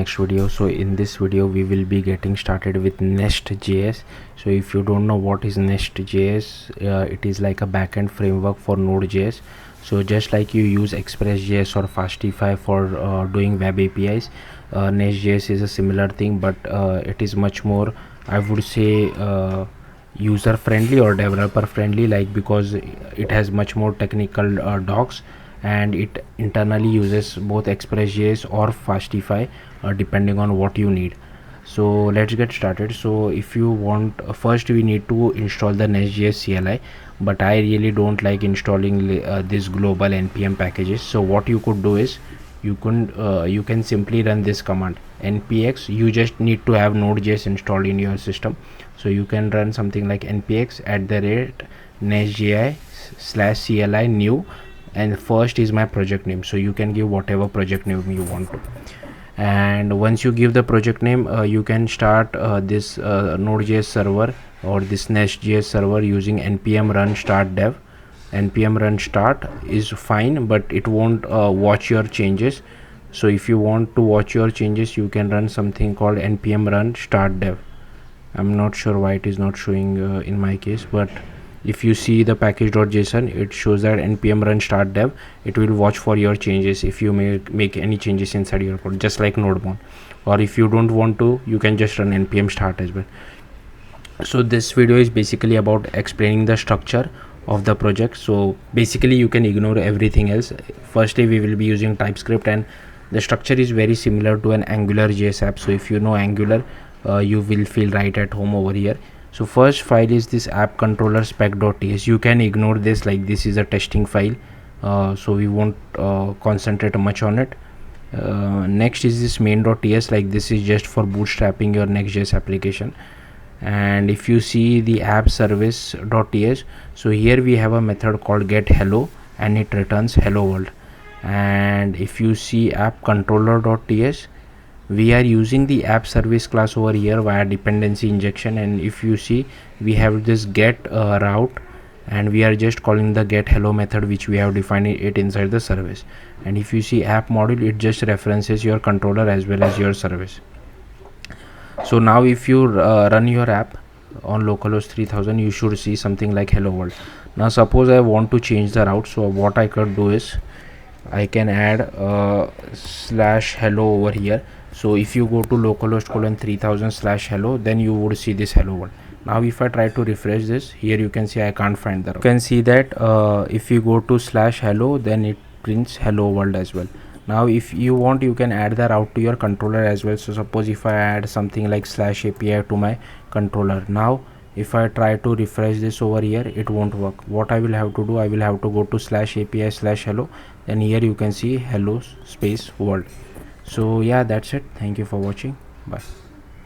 next video. So in this video we will be getting started with NestJS. So if you don't know what is NestJS, it is like a backend framework for Node.js. So just like you use Express.js or Fastify for doing web APIs, NestJS is a similar thing, but it is much more, I would say, user friendly or developer friendly, like because it has much more technical docs, and it internally uses both Express.js or Fastify depending on what you need. So let's get started. So if you want, first we need to install the NestJS CLI, but I really don't like installing this global npm packages. So what you could do is you can simply run this command npx. You just need to have Node.js installed in your system, so you can run something like npx @nestjs/cli new, and first is my project name. So you can give whatever project name you want to, and once you give the project name, you can start this Node.js server or this NestJS server using npm run start dev. Npm run start is fine, but it won't watch your changes. So if you want to watch your changes, you can run something called npm run start dev. I'm not sure why it is not showing in my case, but if you see the package.json, it shows that npm run start dev. It will watch for your changes if you make any changes inside your code, just like nodemon. Or if you don't want to, you can just run npm start as well. So this video is basically about explaining the structure of the project. So basically you can ignore everything else. Firstly, we will be using TypeScript, and the structure is very similar to an AngularJS app. So if you know Angular, you will feel right at home over here. So first file is this app controller spec.ts. You can ignore this, like this is a testing file, so we won't concentrate much on it. Next is this main.ts, like this is just for bootstrapping your Next.js application. And if you see the app service.ts, so here we have a method called get hello, and it returns hello world. And if you see app controller.ts, we are using the app service class over here via dependency injection. And if you see, we have this get route, and we are just calling the get hello method, which we have defined it inside the service. And if you see app module, it just references your controller as well as your service. So now if you run your app on localhost 3000, you should see something like hello world. Now suppose I want to change the route, so what I could do is I can add /hello over here. So if you go to localhost 3000/hello, then you would see this hello world. Now if I try to refresh this, here you can see I can't find the route. You can see that if you go to /hello, then it prints hello world as well. Now if you want, you can add the route to your controller as well. So suppose if I add something like /API to my controller, now if I try to refresh this over here, it won't work. What I will have to do, I will have to go to /API/hello, and here you can see hello space world. So yeah, that's it. Thank you for watching. Bye.